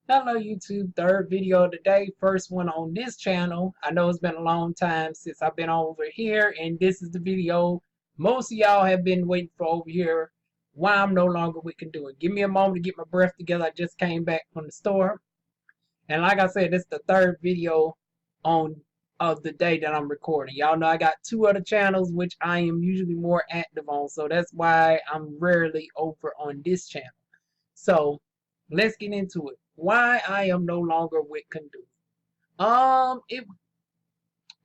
Hello YouTube, third video of the day, first one on this channel. I know it's been a long time since I've been over here, and this is the video most of y'all have been waiting for over here, why I'm no longer with Conduent. Give me a moment to get my breath together. I just came back from the store, and like I said, this is the third video on of the day that I'm recording. Y'all know I got two other channels which I am usually more active on, so that's why I'm rarely over on this channel. So let's get into it. Why I am no longer with Conduit.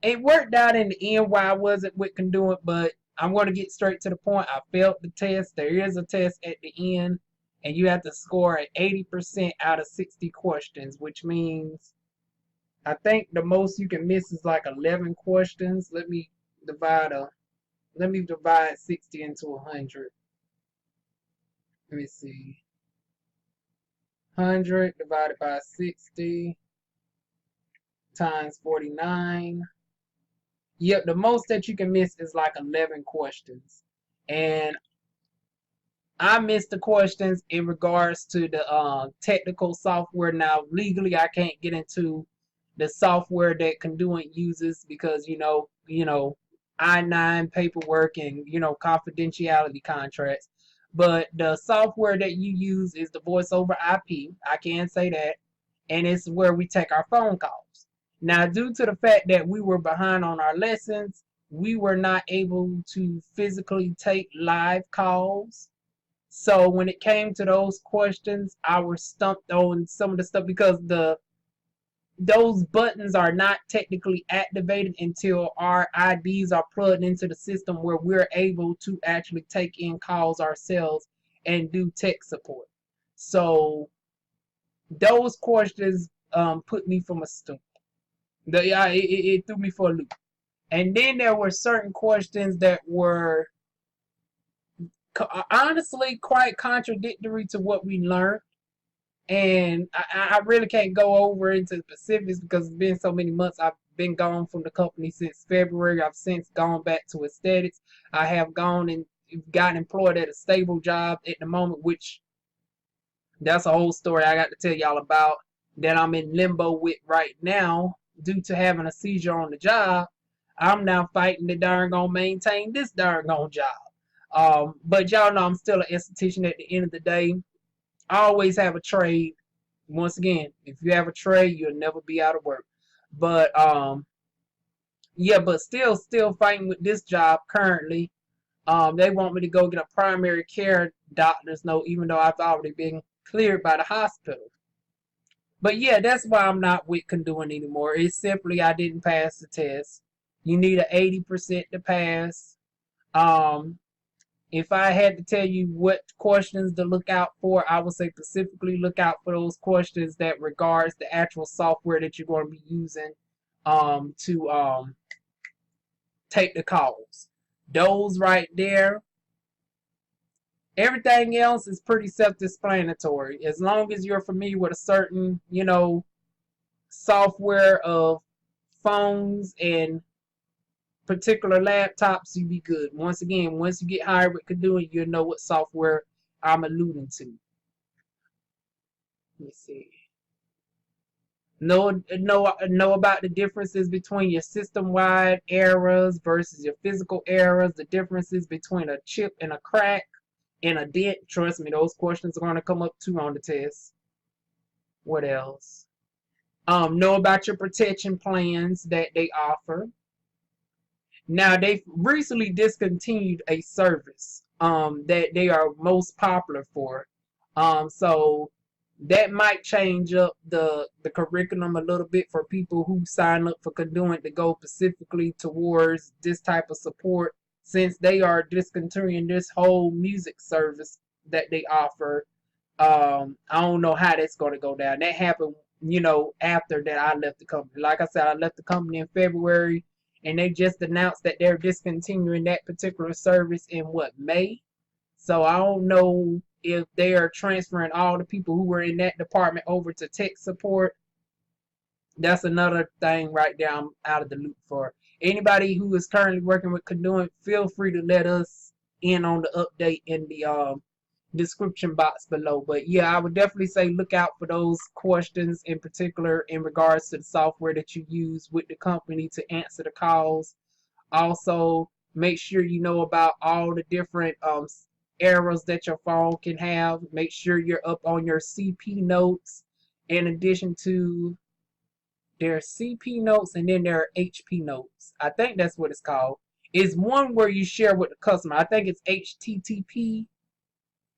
It worked out in the end why I wasn't with Conduit, but I'm going to get straight to the point. I failed the test. There is a test at the end, and you have to score at 80% out of 60 questions, which means I think the most you can miss is like 11 questions. Divide let me divide 60 into 100. Let me see. 100 divided by 60 times 49. Yep, the most that you can miss is like 11 questions. And I missed the questions in regards to the technical software. Now, legally, I can't get into the software that Conduent uses because, I-9 paperwork and, confidentiality contracts. But the software that you use is the voice over IP. I can say that. And it's where we take our phone calls. Now, due to the fact that we were behind on our lessons, we were not able to physically take live calls. So when it came to those questions, I was stumped on some of the stuff because those buttons are not technically activated until our IDs are plugged into the system where we're able to actually take in calls ourselves and do tech support. So those questions put me from a stump. It threw me for a loop. And then there were certain questions that were honestly quite contradictory to what we learned. And I really can't go over into specifics because it's been so many months. I've been gone from the company since February. I've since gone back to aesthetics. I have gone and gotten employed at a stable job at the moment, which that's a whole story I got to tell y'all about that I'm in limbo with right now due to having a seizure on the job. I'm now fighting to darn gonna maintain this darn gone job. But y'all know I'm still an esthetician at the end of the day. I always have a trade. Once again, if you have a trade, you'll never be out of work. But yeah, but still fighting with this job currently. They want me to go get a primary care doctor's note, even though I've already been cleared by the hospital. But yeah, that's why I'm not with Conduent anymore. It's simply I didn't pass the test. You need an 80% to pass. Um, if I had to tell you what questions to look out for, I would say specifically look out for those questions that regards the actual software that you're going to be using to take the calls. Those right there. Everything else is pretty self-explanatory. As long as you're familiar with a certain, software of phones and particular laptops, you be good. Once again, once you get hired with Conduent, you'll know what software I'm alluding to. Let me see. Know about the differences between your system-wide errors versus your physical errors, the differences between a chip and a crack and a dent. Trust me, those questions are going to come up too on the test. What else? Know about your protection plans that they offer. Now, they've recently discontinued a service that they are most popular for. So that might change up the curriculum a little bit for people who sign up for Conduent to go specifically towards this type of support, since they are discontinuing this whole music service that they offer. I don't know how that's going to go down. That happened, after that I left the company. Like I said, I left the company in February, and they just announced that they're discontinuing that particular service in May. So I don't know if they are transferring all the people who were in that department over to tech support. That's another thing right there I'm out of the loop for. Anybody who is currently working with Conduent, feel free to let us in on the update description box below. But yeah, I would definitely say look out for those questions in particular in regards to the software that you use with the company to answer the calls. Also, make sure you know about all the different errors that your phone can have. Make sure you're up on your CP notes. In addition to their CP notes, and then there are HP notes. I think that's what it's called. It's one where you share with the customer. I think it's HTTP,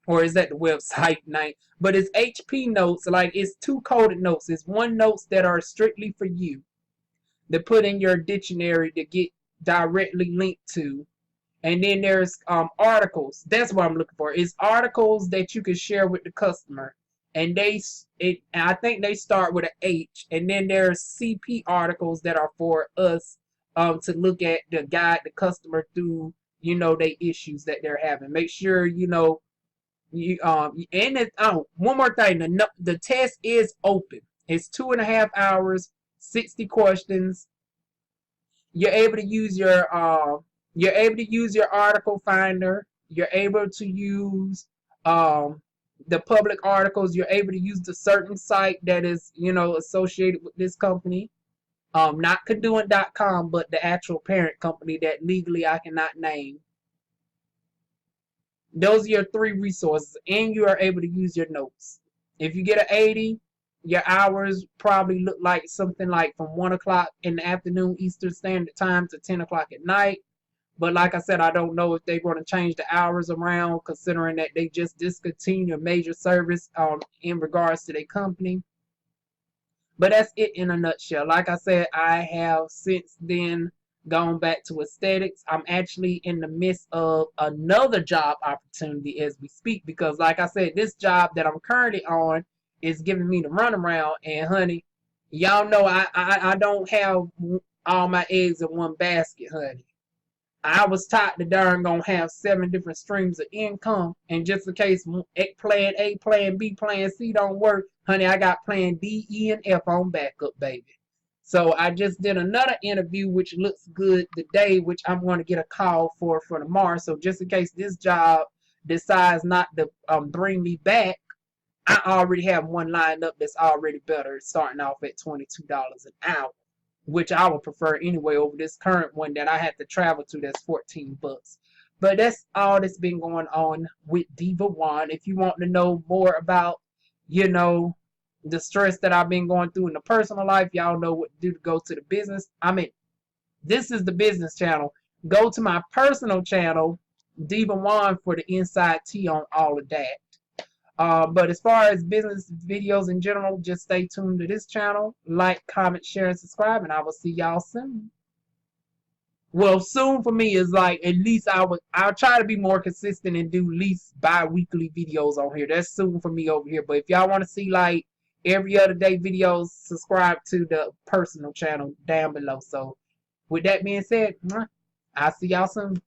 or is that the website name? But it's HP notes. Like, it's two coded notes. It's one notes that are strictly for you to put in your dictionary to get directly linked to. And then there's articles. That's what I'm looking for. It's articles that you can share with the customer. And I think they start with an H. And then there's CP articles that are for us to look at, to guide the customer through, the issues that they're having. Make sure, you and it, one more thing, the test is open. It's 2.5 hours, 60 questions. You're able to use your article finder. You're able to use the public articles. You're able to use the certain site that is, associated with this company. Not Conduent.com, but the actual parent company that legally I cannot name. Those are your 3 resources, and you are able to use your notes. If you get an 80, your hours probably look like something like from 1 o'clock in the afternoon Eastern Standard Time to 10 o'clock at night. But like I said, I don't know if they're going to change the hours around, considering that they just discontinued a major service in regards to their company. But that's it in a nutshell. Like I said, I have since then gone back to aesthetics. I'm actually in the midst of another job opportunity as we speak, because like I said, this job that I'm currently on is giving me the runaround. And honey, y'all know I don't have all my eggs in one basket, honey. I was taught to darn gonna have 7 different streams of income, and just in case plan A, plan B, plan C don't work, honey, I got plan D, E, and F on backup, baby. So I just did another interview, which looks good today, which I'm going to get a call for tomorrow. So just in case this job decides not to bring me back, I already have one lined up that's already better, starting off at $22 an hour, which I would prefer anyway over this current one that I had to travel to that's 14 bucks. But that's all that's been going on with DivaWuan. If you want to know more about, the stress that I've been going through in the personal life, y'all know what to do to go to the business. This is the business channel. Go to my personal channel, DivaWuan, for the inside tea on all of that. But as far as business videos in general, just stay tuned to this channel. Like, comment, share, and subscribe, and I will see y'all soon. Well, soon for me is like, at least I'll try to be more consistent and do at least bi-weekly videos on here. That's soon for me over here. But if y'all want to see like every other day videos, subscribe to the personal channel down below. So with that being said, I'll see y'all soon.